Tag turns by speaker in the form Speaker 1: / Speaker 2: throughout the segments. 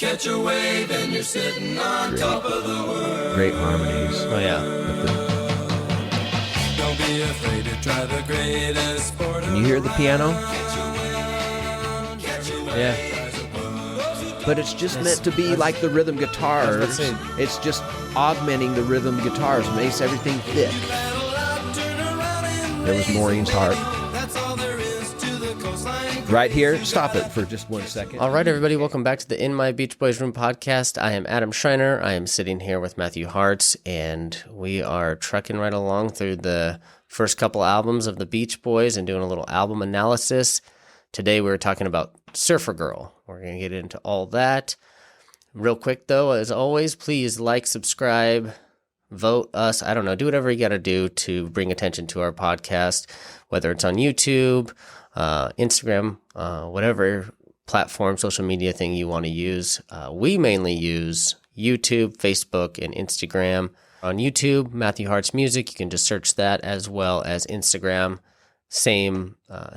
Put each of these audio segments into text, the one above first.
Speaker 1: Catch a wave and you're sitting on top of the world.
Speaker 2: Great harmonies.
Speaker 3: Oh, yeah.
Speaker 1: Don't be afraid to try the greatest sport.
Speaker 2: Can you hear the piano?
Speaker 3: Yeah.
Speaker 2: But it's just meant to be like the rhythm guitars. It's just augmenting the rhythm guitars, makes everything thick. There was Maureen's harp. Right here, stop it for just 1 second.
Speaker 3: All right, everybody, welcome back to the In My Beach Boys Room podcast. I am Adam Schreiner. I am sitting here with Matthew Hartz, and we are trucking right along through the first couple albums of the Beach Boys and doing a little album analysis. Today, we're talking about Surfer Girl. We're going to get into all that. Real quick, though, as always, please like, subscribe, vote us. I don't know, do whatever you got to do to bring attention to our podcast, whether it's on YouTube, Instagram, whatever platform, social media thing you want to use. We mainly use YouTube, Facebook, and Instagram. On YouTube, Matthew Hartz Music, you can just search that, as well as Instagram. Same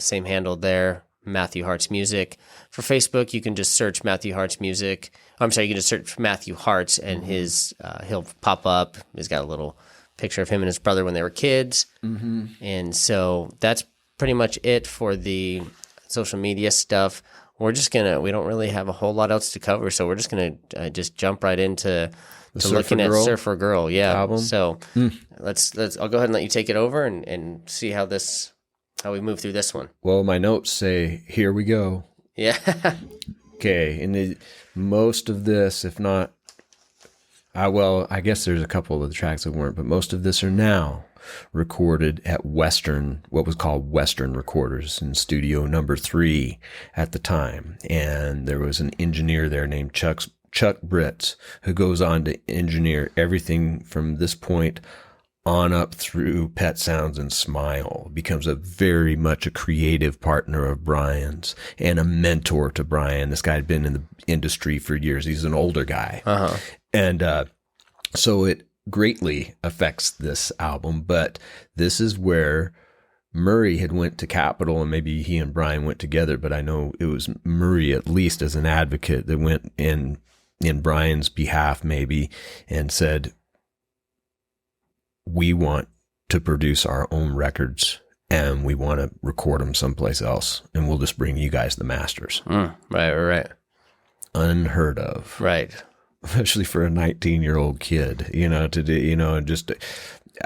Speaker 3: handle there, Matthew Hartz Music. For Facebook, you can just search Matthew Hartz Music. You can just search Matthew Hartz, and he'll pop up. He's got a little picture of him and his brother when they were kids. Mm-hmm. And so that's pretty much it for the social media stuff. We don't really have a whole lot else to cover, so we're just gonna just jump right into looking at Surfer Girl, album. So let's I'll go ahead and let you take it over and see how we move through this one.
Speaker 2: Well, my notes say, here we go.
Speaker 3: Yeah.
Speaker 2: Okay, and most of this, if not, I guess there's a couple of the tracks that weren't, but most of this are now recorded at what was called Western Recorders in studio number 3 at the time. And there was an engineer there named Chuck Britz, who goes on to engineer everything from this point on up through Pet Sounds and Smile. Becomes a very much a creative partner of Brian's and a mentor to Brian. This guy had been in the industry for years. He's an older guy. Uh-huh. And so it greatly affects this album, but this is where Murray had went to Capitol, and maybe he and Brian went together, but I know it was Murray, at least as an advocate, that went in Brian's behalf maybe and said, we want to produce our own records and we want to record them someplace else, and we'll just bring you guys the masters.
Speaker 3: Right.
Speaker 2: Unheard of.
Speaker 3: Right.
Speaker 2: Especially for a 19-year-old kid, to do, just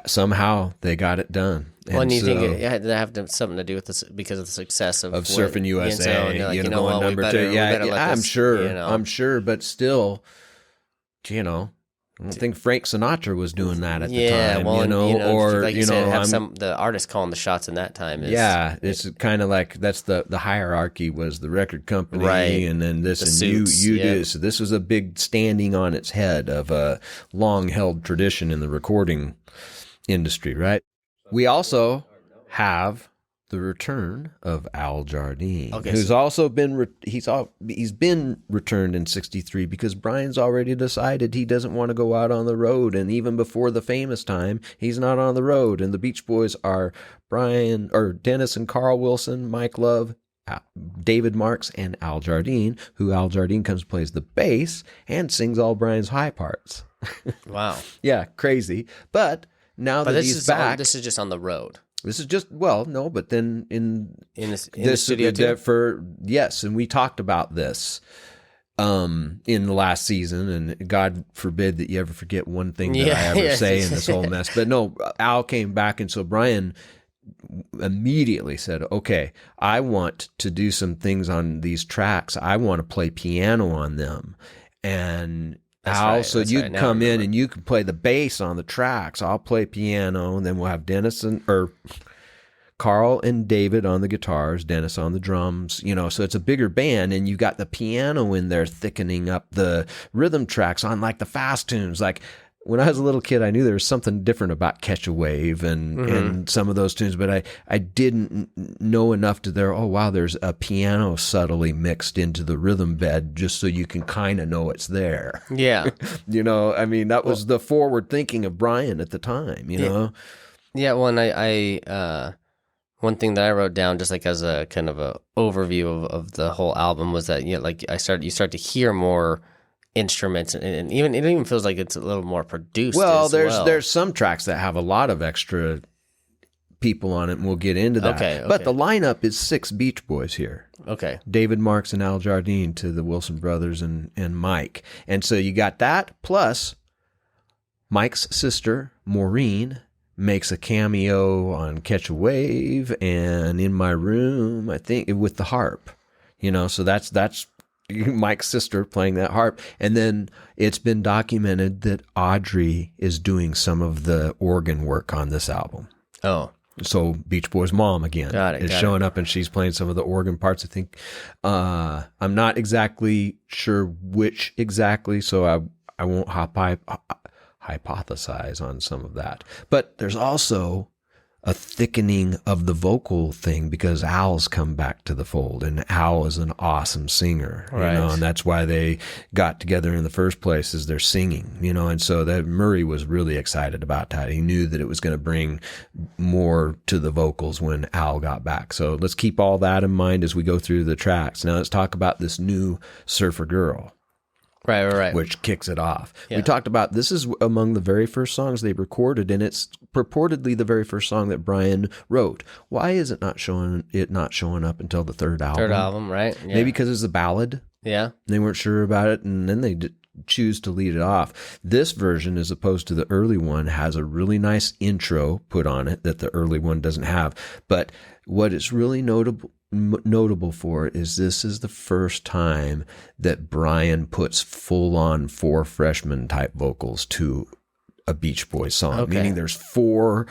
Speaker 2: somehow they got it done.
Speaker 3: Well, and you think it had to have something to do with this because of the success of
Speaker 2: Surfing USA, going number 2. I'm sure, but still, I don't think Frank Sinatra was doing that at the time, or
Speaker 3: like you said, have the artist calling the shots in that time.
Speaker 2: It's kind of like that's the hierarchy was the record company,
Speaker 3: right,
Speaker 2: and then this,
Speaker 3: the
Speaker 2: and
Speaker 3: suits,
Speaker 2: you do. So this was a big standing on its head of a long held tradition in the recording industry, right? We also have the return of Al Jardine, who's also been he's been returned in '63 because Brian's already decided he doesn't want to go out on the road, and even before the famous time, he's not on the road. And the Beach Boys are Dennis and Carl Wilson, Mike Love, David Marks, and Al Jardine, who Al Jardine comes and plays the bass and sings all Brian's high parts.
Speaker 3: Wow.
Speaker 2: Yeah, crazy. But now that he's back,
Speaker 3: this is just on the road.
Speaker 2: This is just, but then in
Speaker 3: the studio too?
Speaker 2: Yes, and we talked about this in the last season, and God forbid that you ever forget one thing that I ever say in this whole mess. But no, Al came back, and so Brian immediately said, okay, I want to do some things on these tracks. I want to play piano on them. And Al, so you can come in and you can play the bass on the tracks. I'll play piano, and then we'll have Carl and David on the guitars, Dennis on the drums, so it's a bigger band, and you got the piano in there thickening up the rhythm tracks on like the fast tunes. Like when I was a little kid, I knew there was something different about Catch a Wave and some of those tunes, but I didn't know enough to there's a piano subtly mixed into the rhythm bed just so you can kind of know it's there.
Speaker 3: Yeah.
Speaker 2: That was the forward thinking of Brian at the time,
Speaker 3: Yeah, well, and I one thing that I wrote down just like as a kind of a overview of the whole album was that, you start to hear more instruments, and even it even feels like it's a little more produced.
Speaker 2: Well,
Speaker 3: as
Speaker 2: there's some tracks that have a lot of extra people on it, and we'll get into that.
Speaker 3: Okay.
Speaker 2: But the lineup is 6 Beach Boys here.
Speaker 3: Okay.
Speaker 2: David Marks and Al Jardine to the Wilson brothers and Mike. And so you got that, plus Mike's sister, Maureen, makes a cameo on Catch a Wave and In My Room, I think, with the harp. So that's Mike's sister playing that harp. And then it's been documented that Audrey is doing some of the organ work on this album.
Speaker 3: Oh.
Speaker 2: So Beach Boys' mom again is showing up, and she's playing some of the organ parts. I think I'm not exactly sure which exactly, so I won't hypothesize on some of that. But there's also a thickening of the vocal thing because Al's come back to the fold, and Al is an awesome singer,
Speaker 3: right.
Speaker 2: And that's why they got together in the first place, is they're singing, and so that Murray was really excited about that. He knew that it was going to bring more to the vocals when Al got back. So let's keep all that in mind as we go through the tracks. Now let's talk about this new Surfer Girl.
Speaker 3: Right.
Speaker 2: Which kicks it off.
Speaker 3: Yeah.
Speaker 2: We talked about this is among the very first songs they recorded, and it's purportedly the very first song that Brian wrote. Why is it not showing up until the third album?
Speaker 3: Third album, right? Yeah.
Speaker 2: Maybe because it's a ballad.
Speaker 3: Yeah.
Speaker 2: They weren't sure about it, and then they choose to lead it off. This version, as opposed to the early one, has a really nice intro put on it that the early one doesn't have. But what is really notable for it is this is the first time that Brian puts full-on 4 freshman type vocals to a Beach Boys song, meaning there's 4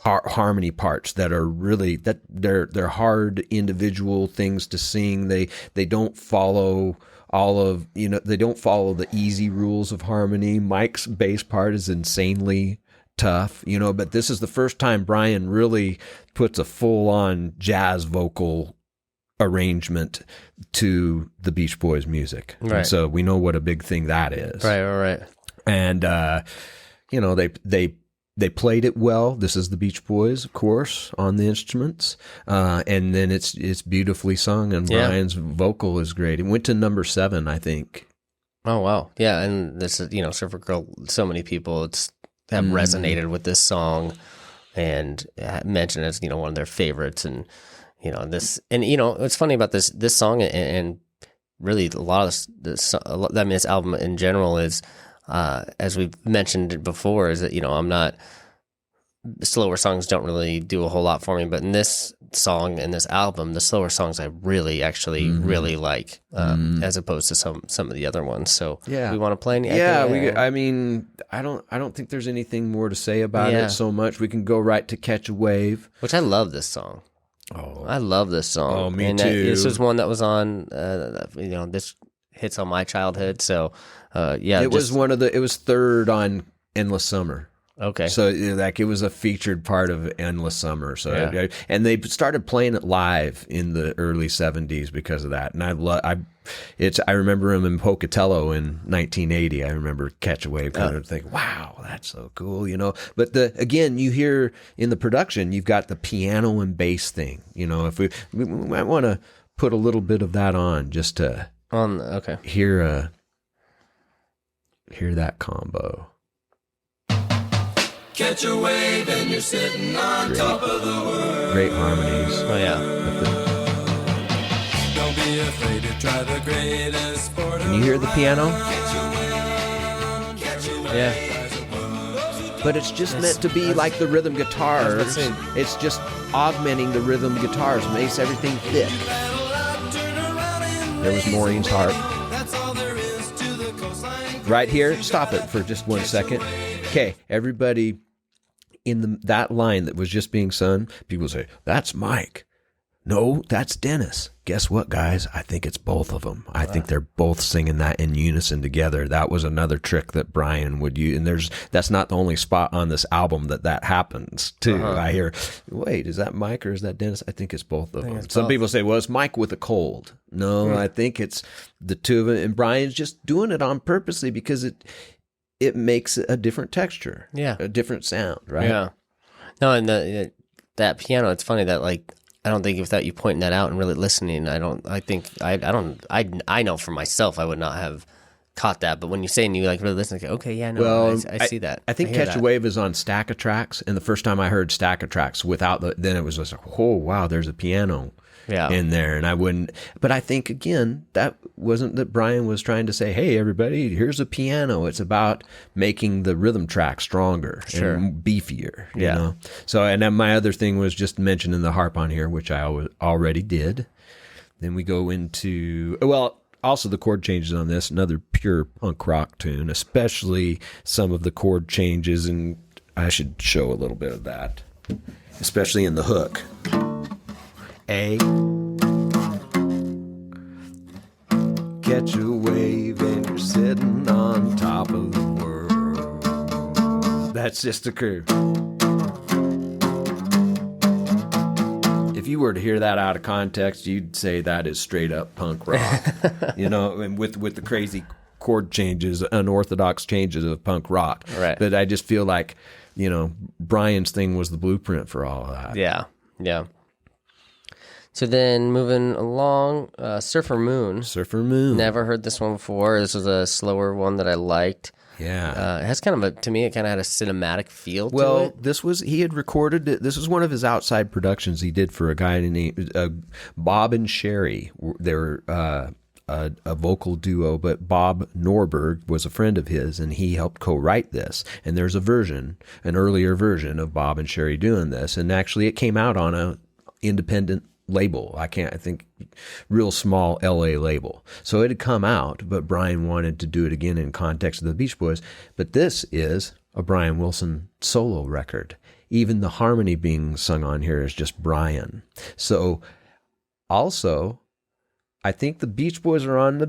Speaker 2: harmony parts that are really that they're hard individual things to sing. They don't follow they don't follow the easy rules of harmony. Mike's bass part is insanely tough, but this is the first time Brian really puts a full-on jazz vocal arrangement to the Beach Boys music.
Speaker 3: Right.
Speaker 2: And so we know what a big thing that is.
Speaker 3: Right.
Speaker 2: And they played it well. This is the Beach Boys, of course, on the instruments. And then it's beautifully sung, and Brian's vocal is great. It went to number 7, I think. Oh,
Speaker 3: wow. Yeah, and this is, Surfer Girl, so many people have resonated with this song and mentioned it as, one of their favorites. And, what's funny about this song and really a lot of this album in general is, as we've mentioned before, is that, I'm not, slower songs don't really do a whole lot for me, but in this song and this album, the slower songs I really really like, as opposed to some of the other ones. So we want to play any?
Speaker 2: I don't think there's anything more to say about it so much. We can go right to Catch a Wave,
Speaker 3: which I love this song. Oh, I love this song.
Speaker 2: Oh, me too.
Speaker 3: This was one that was on, this hits on my childhood. So, it was third on Endless Summer. Okay.
Speaker 2: So it was a featured part of Endless Summer. So and they started playing it live in the early 70s because of that. And I remember him in Pocatello in 1980. I remember Catch a Wave kind of think, wow, that's so cool, But again, you hear in the production, you've got the piano and bass thing. If we might want to put a little bit of that on just to hear that combo.
Speaker 1: Catch a wave and you're sitting on top of the world.
Speaker 2: Great harmonies.
Speaker 3: Oh yeah.
Speaker 1: Don't be afraid to try the greatest sport.
Speaker 2: Can you hear the piano?
Speaker 3: Yeah.
Speaker 2: But it's just meant to be like the rhythm guitars. It's just augmenting the rhythm guitars, makes everything thick. There was Maureen's harp. Right here, stop it for just 1 second. Okay, everybody in that line that was just being sung, people say, that's Mike. No, that's Dennis. Guess what, guys? I think it's both of them. I think they're both singing that in unison together. That was another trick that Brian would use. And that's not the only spot on this album that happens, too. I hear, wait, is that Mike or is that Dennis? I think it's both of them. Some people say, well, it's Mike with a cold. No, I think it's the two of them. And Brian's just doing it on purposely because it makes a different texture. Yeah. A different sound, right?
Speaker 3: Yeah. No, and that piano, it's funny that, I don't think without you pointing that out and really listening, I know for myself, I would not have caught that, but when you say new, like really listen, like, okay, yeah, no,
Speaker 2: Well,
Speaker 3: I see that.
Speaker 2: I think
Speaker 3: hear
Speaker 2: Catch a
Speaker 3: that.
Speaker 2: Wave is on Stack of Tracks, and the first time I heard Stack of Tracks without then it was just like, oh wow, there's a piano in there, and I wouldn't. But I think again that wasn't that Brian was trying to say, hey everybody, here's a piano. It's about making the rhythm track stronger and beefier. You know? So and then my other thing was just mentioning the harp on here, which I already did. Then we go into also the chord changes on this, another pure punk rock tune, especially some of the chord changes, and I should show a little bit of that, especially in the hook. A. Catch a wave and you're sitting on top of the world. That's just a curve. If you were to hear that out of context, you'd say that is straight up punk rock, and with the crazy chord changes, unorthodox changes of punk rock.
Speaker 3: Right.
Speaker 2: But I just feel like, Brian's thing was the blueprint for all of that.
Speaker 3: Yeah. So then moving along, Surfer Moon.
Speaker 2: Surfer Moon.
Speaker 3: Never heard this one before. This was a slower one that I liked.
Speaker 2: Yeah.
Speaker 3: It has kind of to me, it kind of had a cinematic feel to
Speaker 2: Well,
Speaker 3: it.
Speaker 2: he had recorded it. This was one of his outside productions he did for a guy named Bob and Sherry. They were a vocal duo, but Bob Norberg was a friend of his, and he helped co-write this. And there's an earlier version of Bob and Sherry doing this, and actually it came out on a independent label. I think real small LA label. So it had come out, but Brian wanted to do it again in context of the Beach Boys. But this is a Brian Wilson solo record. Even the harmony being sung on here is just Brian. So also, I think the Beach Boys are on the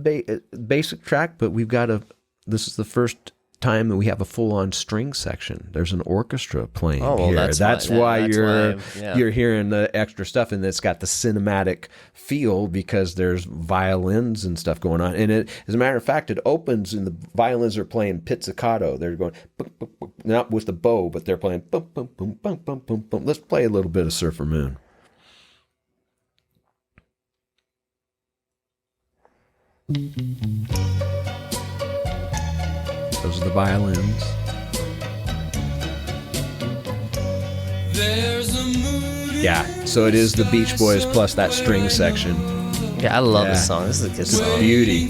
Speaker 2: basic track, but this is the first time that we have a full-on string section. There's an orchestra playing here. That's why you're hearing the extra stuff, and it's got the cinematic feel because there's violins and stuff going on. And it, as a matter of fact, it opens and the violins are playing pizzicato. They're going boom, boom, boom, not with the bow, but they're playing boom, boom, boom, boom, boom, boom, boom. Let's play a little bit of Surfer Moon. Those are the violins. Yeah, so it is the Beach Boys plus that string section.
Speaker 3: Yeah, I love this song. This is a good
Speaker 2: It's
Speaker 3: song.
Speaker 2: beauty.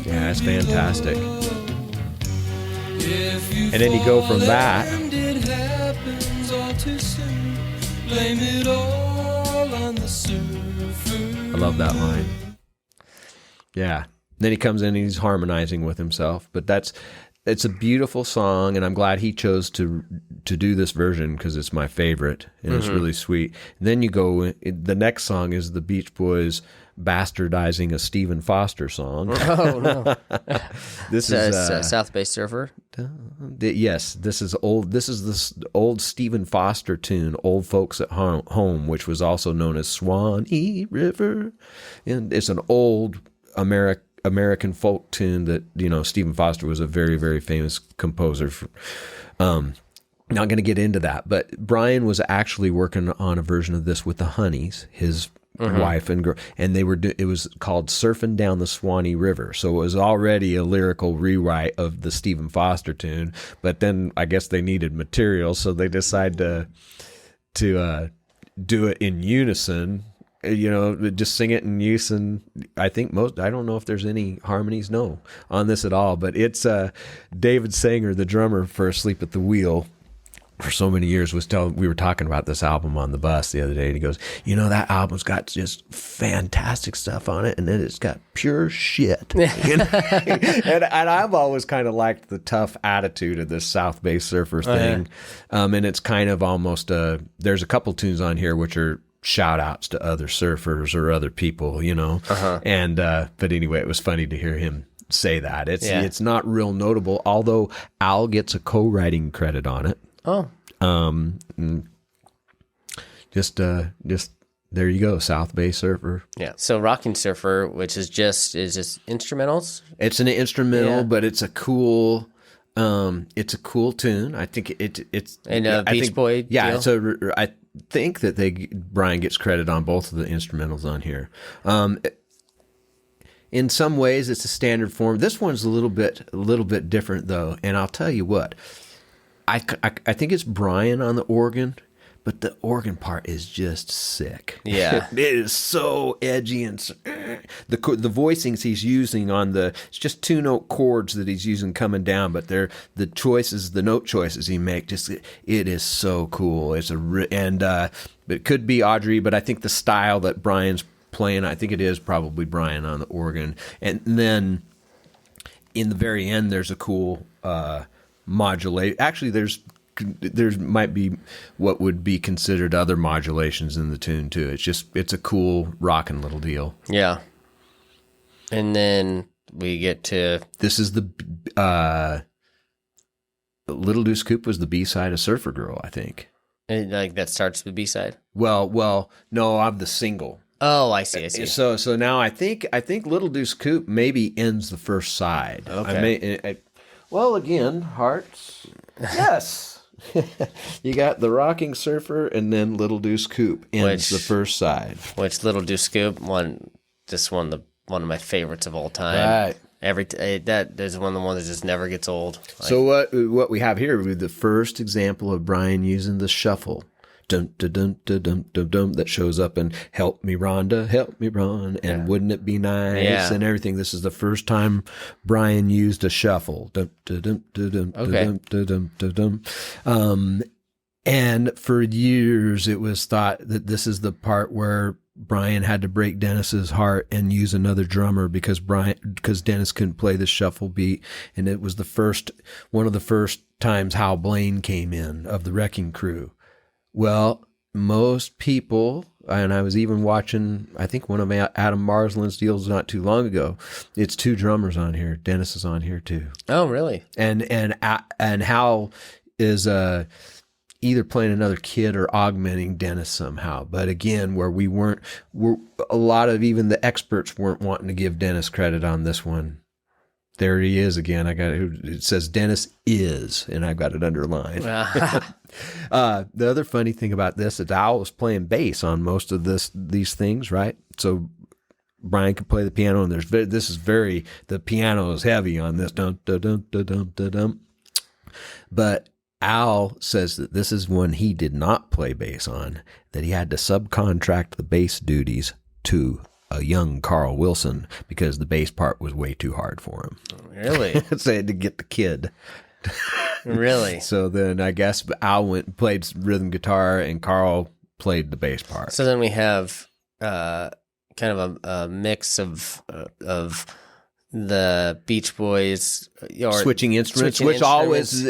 Speaker 2: Yeah, it's fantastic. And then you go from that. I love that line. Yeah. Then he comes in and he's harmonizing with himself. But it's a beautiful song, and I'm glad he chose to do this version because it's my favorite, and it's really sweet. And then you go, the next song is the Beach Boys bastardizing a Stephen Foster song.
Speaker 3: Oh, no.
Speaker 2: This is
Speaker 3: South Bay Surfer.
Speaker 2: Yes, this is old. This is this old Stephen Foster tune, "Old Folks at Home," which was also known as Swanee River, and it's an old American folk tune that Stephen Foster was a very, very famous composer. Not going to get into that, but Brian was actually working on a version of this with the Honeys, his wife and girl, and it was called "Surfing Down the Swanee River." So it was already a lyrical rewrite of the Stephen Foster tune, but then I guess they needed material, so they decided to do it in unison. Just sing it in unison. I don't know if there's any harmonies, on this at all, but it's David Sanger, the drummer for Asleep at the Wheel, for so many years we were talking about this album on the bus the other day, and he goes, that album's got just fantastic stuff on it, and then it's got pure shit. and I've always kind of liked the tough attitude of this South Bay Surfer thing. And it's kind of almost there's a couple tunes on here which are shout outs to other surfers or other people, and but anyway, it was funny to hear him say that. It's not real notable, although Al gets a co-writing credit on it. Just there you go, South Bay Surfer.
Speaker 3: Yeah. So Rocking Surfer, which is just instrumentals.
Speaker 2: It's an instrumental, but it's a cool tune. I think it's
Speaker 3: and a Beach Boy
Speaker 2: Yeah,
Speaker 3: deal?
Speaker 2: I think that Brian gets credit on both of the instrumentals on here. in some ways it's a standard form. This one's a little bit different though, and I'll tell you what, I think it's Brian on the organ, but the organ part is just sick.
Speaker 3: Yeah.
Speaker 2: It is so edgy, and the voicings he's using it's just 2-note chords that he's using coming down, but they're the note choices he makes. It is so cool. It's it could be Audrey, but I think the style that Brian's playing, I think it is probably Brian on the organ. And then in the very end, there's a cool modulate. Actually, there might be what would be considered other modulations in the tune too. It's a cool rocking little deal.
Speaker 3: Yeah. And then we get to
Speaker 2: this is the Little Deuce Coupe was the B-side of Surfer Girl, I think.
Speaker 3: and, like that starts the B-side.
Speaker 2: Well, no, of the single.
Speaker 3: Oh, I see.
Speaker 2: So now I think Little Deuce Coupe maybe ends the first side.
Speaker 3: Okay.
Speaker 2: Well, again, Hartz. Yes. You got the Rocking Surfer, and then Little Deuce Coupe ends the first side.
Speaker 3: Which Little Deuce Coupe one of my favorites of all time.
Speaker 2: Right.
Speaker 3: That is one of the ones that just never gets old.
Speaker 2: So what we have here is the first example of Brian using the shuffle. Dum, dum, dum, dum, dum, dum, dum, that shows up in Help Me Rhonda, Help Me Ron, and Wouldn't It Be Nice, and everything. This is the first time Brian used a shuffle. Dum, dum, dum, dum, dum, dum, dum, dum. And for years, it was thought that this is the part where Brian had to break Dennis's heart and use another drummer because Dennis couldn't play the shuffle beat, and it was one of the first times Hal Blaine came in of the Wrecking Crew. Well, most people, and I was even watching, I think one of Adam Marsland's deals not too long ago. It's two drummers on here. Dennis is on here too.
Speaker 3: Oh, really?
Speaker 2: And Hal is either playing another kid or augmenting Dennis somehow. But again, where a lot of even the experts weren't wanting to give Dennis credit on this one. There he is again. It says Dennis is, and I've got it underlined. The other funny thing about this is Al was playing bass on most of these things, right? So Brian could play the piano, and the piano is heavy on this. Dum, dum, dum, dum, dum, dum, dum. But Al says that this is one he did not play bass on, that he had to subcontract the bass duties to a young Carl Wilson because the bass part was way too hard for him.
Speaker 3: Really?
Speaker 2: So he had to get the kid.
Speaker 3: Really?
Speaker 2: So then I guess Al went and played rhythm guitar and Carl played the bass part.
Speaker 3: So then we have kind of a mix of the Beach Boys
Speaker 2: switching instruments, which always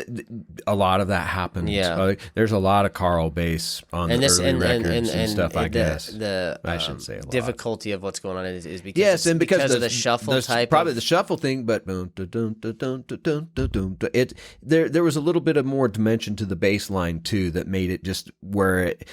Speaker 2: a lot of that happens.
Speaker 3: Yeah.
Speaker 2: There's a lot of Carl bass on the early records and stuff. I guess I should say a lot.
Speaker 3: Difficulty of what's going on is because because of the shuffle type.
Speaker 2: Probably the shuffle thing, but there was a little bit of more dimension to the bass line too that made it just where it,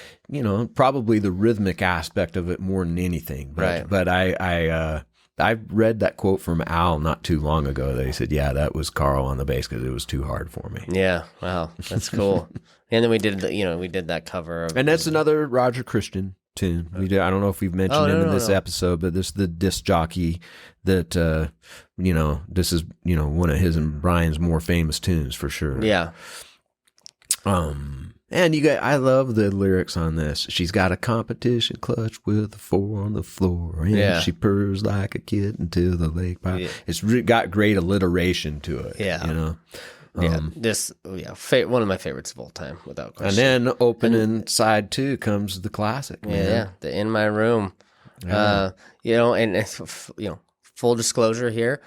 Speaker 2: probably the rhythmic aspect of it more than anything. But,
Speaker 3: right.
Speaker 2: I read that quote from Al not too long ago. They said, "Yeah, that was Carl on the bass because it was too hard for me."
Speaker 3: Yeah, wow, that's cool. And then we did that cover of,
Speaker 2: and that's another Roger Christian tune. I don't know if we've mentioned him in this episode, but this is the disc jockey that this is one of his and Brian's more famous tunes for sure.
Speaker 3: Yeah.
Speaker 2: And I love the lyrics on this. She's got a competition clutch with a 4 on the floor, and she purrs like a kitten to the lake. Yeah. It's got great alliteration to it.
Speaker 3: Yeah, one of my favorites of all time, without question.
Speaker 2: And then opening side 2 comes the classic.
Speaker 3: Yeah, the In My Room.
Speaker 2: Yeah.
Speaker 3: And full disclosure here,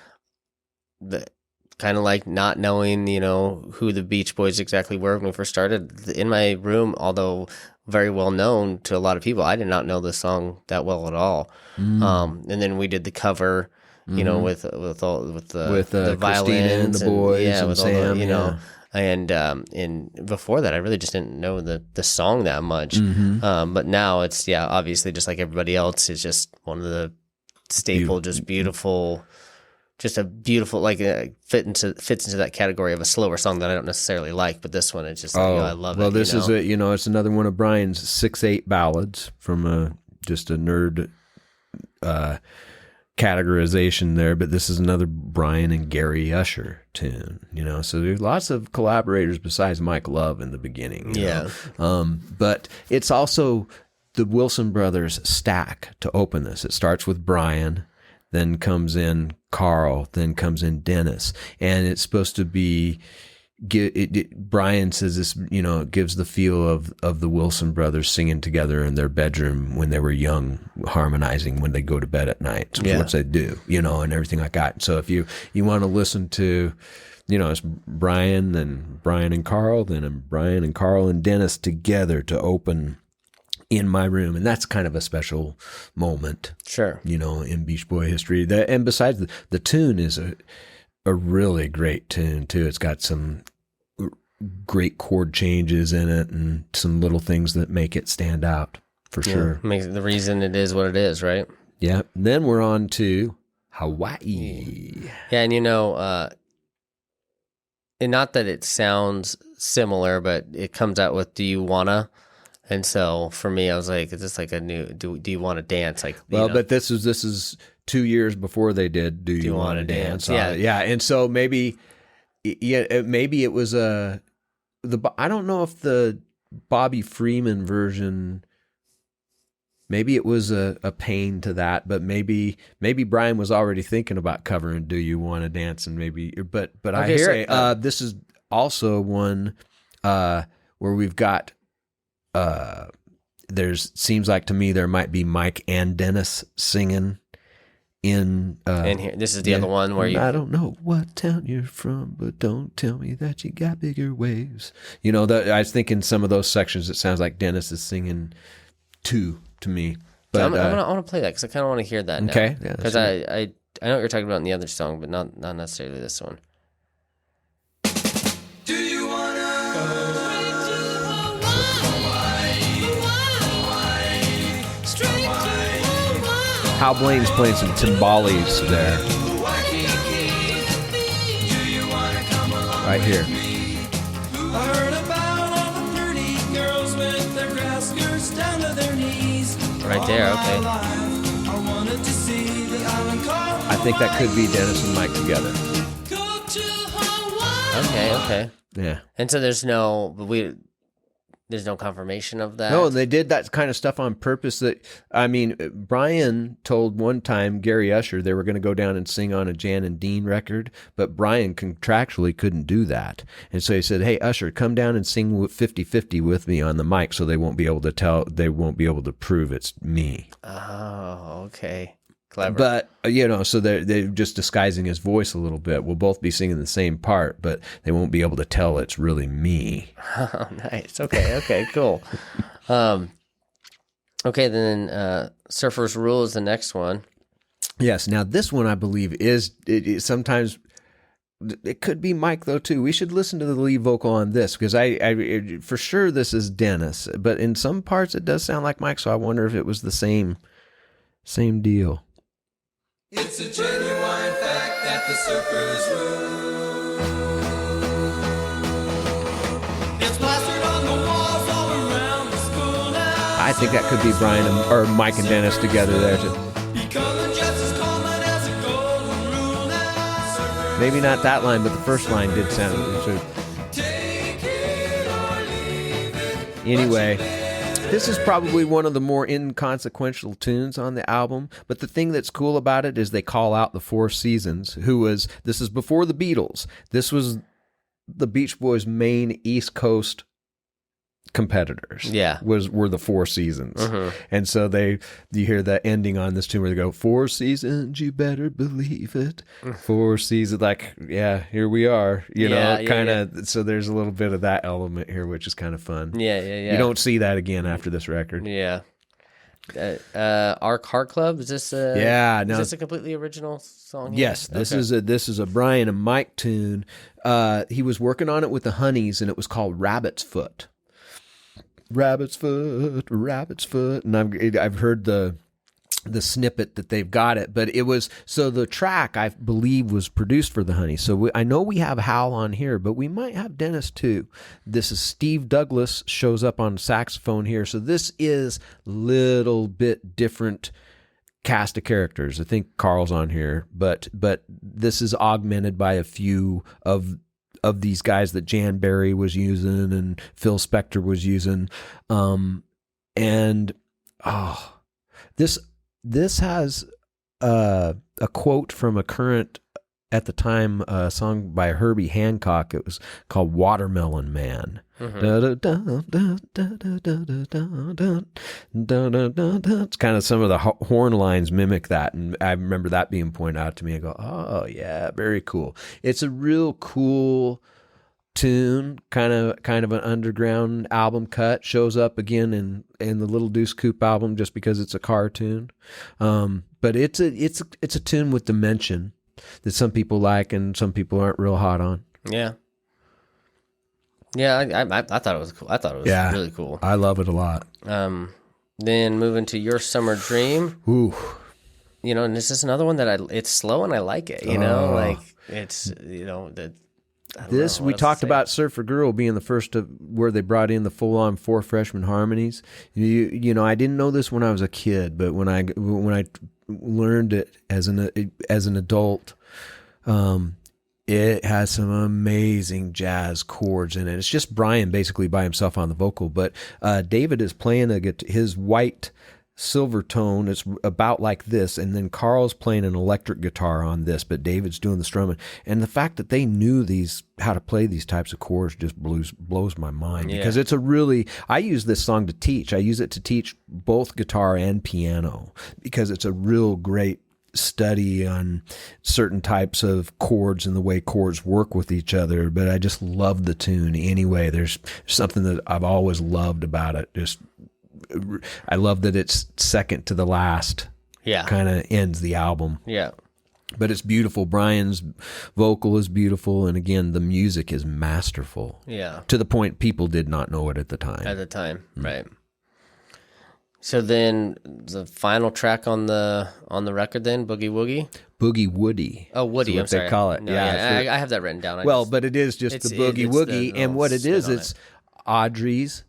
Speaker 3: kind of like not knowing, who the Beach Boys exactly were when we first started. In My Room, although very well known to a lot of people, I did not know this song that well at all. And then we did the cover, with the violins
Speaker 2: and the boys and
Speaker 3: with
Speaker 2: Sam,
Speaker 3: and before that, I really just didn't know the song that much. But now it's obviously just like everybody else, it's just one of the staple, just beautiful. Just a beautiful, fits into that category of a slower song that I don't necessarily like, but this one, it's just, I love it.
Speaker 2: Well, this is it's another one of Brian's 6/8 ballads from just a nerd categorization there, but this is another Brian and Gary Usher tune, so there's lots of collaborators besides Mike Love in the beginning. You know? But it's also the Wilson Brothers stack to open this. It starts with Brian, then comes in Carl, then comes in Dennis, and it's supposed to be Brian says this, it gives the feel of the Wilson brothers singing together in their bedroom when they were young, harmonizing when they go to bed at night. So what they do, and everything like that. So if you want to listen to, it's Brian and Carl, then Brian and Carl and Dennis together to open In My Room. And that's kind of a special moment,
Speaker 3: sure,
Speaker 2: in Beach Boy history. And besides, the tune is a really great tune too. It's got some great chord changes in it and some little things that make it stand out for sure.
Speaker 3: Makes it the reason it is what it is, right?
Speaker 2: Yeah. Then we're on to Hawaii.
Speaker 3: Yeah, and and not that it sounds similar, but it comes out with "Do You Wanna?" And so for me, I was like, "Is this like a new? Do you want to dance?" Like,
Speaker 2: but this is 2 years before they did "Do You Want to Dance?" Yeah, and so maybe it was I don't know if the Bobby Freeman version. Maybe it was a pain to that, but maybe Brian was already thinking about covering "Do You Want to Dance?" and but okay, I hear it. This is also one where we've got. Seems like to me there might be Mike and Dennis singing in
Speaker 3: here. This is the other one where
Speaker 2: I don't know what town you're from, but don't tell me that you got bigger waves. I was thinking some of those sections. It sounds like Dennis is singing to me. But
Speaker 3: I want to play that because I kind of want to hear that now.
Speaker 2: Okay,
Speaker 3: because I know what you're talking about in the other song, but not necessarily this one.
Speaker 1: Do you wanna go
Speaker 2: Hal Blaine's playing some timbales there. Right here.
Speaker 1: I heard about all the pretty girls with their grass skirts down to their knees.
Speaker 3: Right there, okay.
Speaker 1: I wanted to see the island called
Speaker 2: I think that could be Dennis and Mike together.
Speaker 1: Go to Hawaii.
Speaker 3: Okay.
Speaker 2: Yeah.
Speaker 3: And so there's no confirmation of that.
Speaker 2: No, they did that kind of stuff on purpose. Brian told one time Gary Usher they were going to go down and sing on a Jan and Dean record, but Brian contractually couldn't do that. And so he said, "Hey, Usher, come down and sing 50-50 with me on the mic so they won't be able to prove it's me."
Speaker 3: Oh, okay. Clever.
Speaker 2: But, so they're just disguising his voice a little bit. We'll both be singing the same part, but they won't be able to tell it's really me.
Speaker 3: Oh, nice. Okay, cool. Okay, then Surfer's Rule is the next one.
Speaker 2: Yes. Now, this one, I believe, is sometimes... It could be Mike, though, too. We should listen to the lead vocal on this, because I for sure this is Dennis. But in some parts, it does sound like Mike, so I wonder if it was the same deal.
Speaker 1: It's a genuine fact that the surfers rule. It's plastered on the walls all around the school now.
Speaker 2: I think that could be Brian or Mike and Dennis together there too.
Speaker 1: Because just as common as a golden rule now.
Speaker 2: Maybe not that line, but the first line did sound.
Speaker 1: Take it or leave it.
Speaker 2: Anyway, this is probably one of the more inconsequential tunes on the album, but the thing that's cool about it is they call out the Four Seasons, this is before the Beatles. This was the Beach Boys' main East Coast competitors.
Speaker 3: Yeah.
Speaker 2: Were the Four Seasons. Mm-hmm. And so you hear that ending on this tune where they go, "Four seasons, you better believe it." 4 seasons, like, yeah, here we are, kind of. Yeah. So there's a little bit of that element here, which is kind of fun.
Speaker 3: Yeah.
Speaker 2: You don't see that again after this record.
Speaker 3: Yeah. Our Car Club, is this is this a completely original song here?
Speaker 2: Yes, this is a Brian and Mike tune. He was working on it with the Honeys, and it was called Rabbit's Foot. Rabbit's foot, and I've heard the snippet that they've got it, but it was so the track I believe was produced for the Honey. So I know we have Hal on here, but we might have Dennis too. This is Steve Douglas shows up on saxophone here, so this is a little bit different cast of characters. I think Carl's on here, but this is augmented by a few of these guys that Jan Barry was using and Phil Spector was using. This has a quote from a current, at the time, song by Herbie Hancock. It was called Watermelon Man. It's kind of some of the horn lines mimic that, and I remember that being pointed out to me. I go, oh yeah, very cool. It's a real cool tune, kind of an underground album cut. Shows up again in the Little Deuce Coupe album just because it's a cartoon. But it's a tune with dimension that some people like and some people aren't real hot on.
Speaker 3: Yeah. Yeah, I thought it was cool. I thought it was really cool.
Speaker 2: I love it a lot.
Speaker 3: Then moving to Your Summer Dream.
Speaker 2: Ooh.
Speaker 3: You know, and this is another one that it's slow and I like it, you know? Like, it's, you know,
Speaker 2: this, we talked about Surfer Girl being the first where they brought in the full-on 4 freshman harmonies. You know, I didn't know this when I was a kid, but when I learned it as an adult, it has some amazing jazz chords in it. It's just Brian basically by himself on the vocal, but David is playing his white silver tone. It's about like this, and then Carl's playing an electric guitar on this, but David's doing the strumming. And the fact that they knew how to play these types of chords just blows my mind, because it's I use this song to teach. I use it to teach both guitar and piano because it's a real great study on certain types of chords and the way chords work with each other. But I just love the tune anyway. There's something that I've always loved about it. I love that it's second to the last. Yeah. Kind of ends the album.
Speaker 3: Yeah.
Speaker 2: But it's beautiful. Brian's vocal is beautiful. And again, the music is masterful.
Speaker 3: Yeah.
Speaker 2: To the point people did not know it at the time.
Speaker 3: Right. So then the final track on the record then, Boogie Woogie?
Speaker 2: Boogie Woodie.
Speaker 3: Oh, Woody, I'm sorry.
Speaker 2: They call it.
Speaker 3: No, I have that written down.
Speaker 2: But it is just the Boogie Woogie. And what it is, it's Audrey's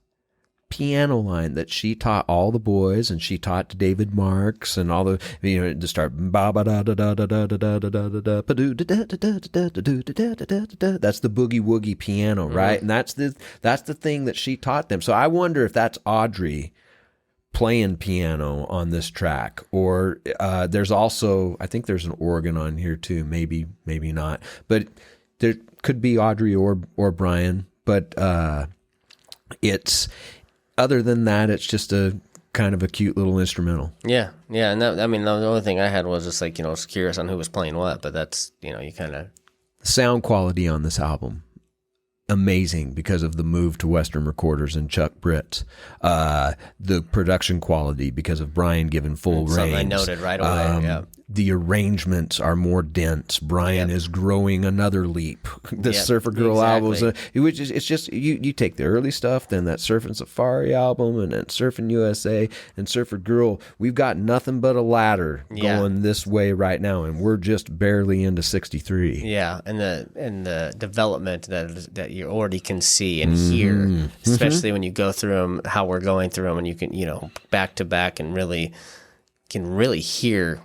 Speaker 2: piano line that she taught all the boys, and she taught to David Marks and all the, to start ba ba da da da da da da da da da da da da da. That's the Boogie Woogie piano, right? And that's the thing that she taught them. So I wonder if that's Audrey playing piano on this track, or there's also, I think there's an organ on here too, maybe not, but there could be Audrey or Brian, but it's, other than that, it's just a kind of a cute little instrumental.
Speaker 3: Yeah, and that, I mean, the only thing I had was just like, I was curious on who was playing what, but that's, you kind of...
Speaker 2: Sound quality on this album, amazing because of the move to Western recorders and Chuck Britt. The production quality because of Brian giving full reins.
Speaker 3: Something I noted right away, yeah.
Speaker 2: The arrangements are more dense. Brian is growing another leap. The Surfer Girl albums, it's just, you take the early stuff, then that Surfing Safari album, and then Surfing USA and Surfer Girl. We've got nothing but a ladder going this way right now, and we're just barely into 63.
Speaker 3: Yeah, and the development that you already can see and hear, especially when you go through them, how we're going through them, and you can, back to back, and really hear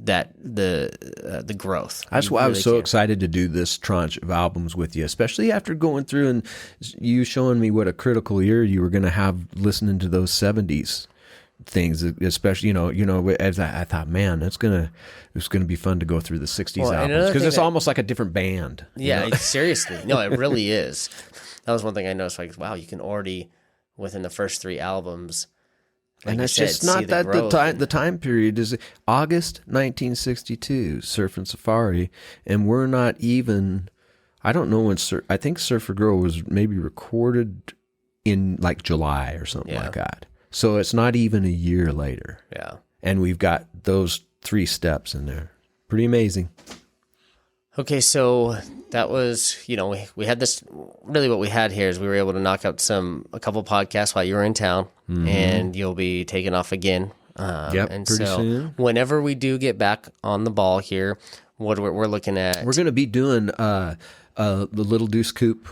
Speaker 3: that the growth.
Speaker 2: That's why I was so excited to do this tranche of albums with you, especially after going through and you showing me what a critical ear you were going to have listening to those 70s things, especially as I thought, man, it's gonna be fun to go through the 60s albums, because it's almost like a different band.
Speaker 3: Yeah, seriously, no, it really is. That was one thing I noticed. Like, wow, you can already within the first 3 albums. Like,
Speaker 2: and that's just not that the time period is August 1962, Surfing Safari, and we're not even, I don't know when, I think Surfer Girl was maybe recorded in like July or something like that. So it's not even a year later.
Speaker 3: Yeah.
Speaker 2: And we've got those 3 steps in there. Pretty amazing.
Speaker 3: Okay, so that was, we had this, really what we had here is we were able to knock out a couple podcasts while you were in town, and you'll be taking off again.
Speaker 2: And pretty soon.
Speaker 3: Whenever we do get back on the ball here, what we're looking at.
Speaker 2: We're going to be doing the Little Deuce Coupe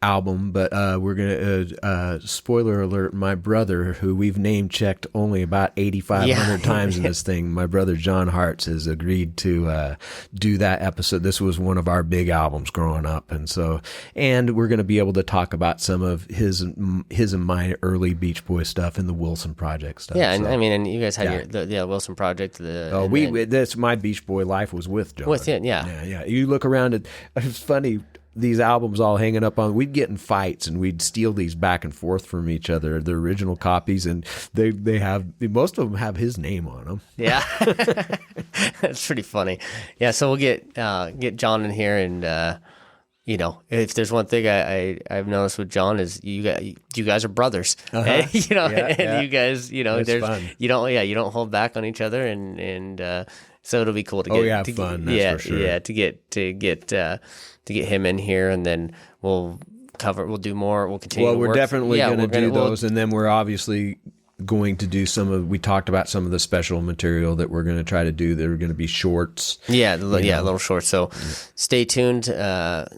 Speaker 2: album, but we're gonna spoiler alert, my brother, who we've name checked only about 8,500 times in this thing, my brother John Hartz has agreed to do that episode. This was one of our big albums growing up, and we're gonna be able to talk about some of his and my early Beach Boy stuff and the Wilson Project stuff.
Speaker 3: Yeah, and I mean, and you guys had your Wilson Project.
Speaker 2: That's my Beach Boy life was with John.
Speaker 3: With it, yeah.
Speaker 2: You look around, it's funny. These albums all hanging up on, we'd get in fights and we'd steal these back and forth from each other, the original copies, and they have, most of them have his name on them.
Speaker 3: Yeah. That's pretty funny. Yeah, so we'll get John in here, and if there's one thing I've noticed with John is you guys are brothers. And, you guys,
Speaker 2: It's fun.
Speaker 3: you don't hold back on each other, and so it'll be cool to get
Speaker 2: fun. That's for sure.
Speaker 3: To get him in here, and then we'll do more. We'll continue.
Speaker 2: Well, we're definitely going to do those, and then we're obviously going to do we talked about some of the special material that we're going to try to do. That are going to be shorts.
Speaker 3: Little shorts. So stay tuned,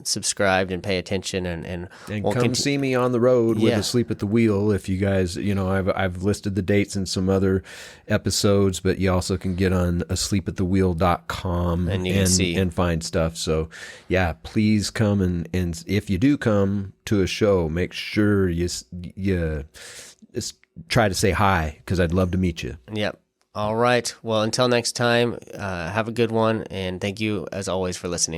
Speaker 3: subscribe, and pay attention, and we'll
Speaker 2: come see me on the road with Asleep at the Wheel. If you guys, I've listed the dates in some other episodes, but you also can get on asleepatthewheel.com
Speaker 3: and you can see
Speaker 2: and find stuff. So please come, and if you do come to a show, make sure you try to say hi, because I'd love to meet you.
Speaker 3: Yep. All right. Well, until next time, have a good one, and thank you as always for listening.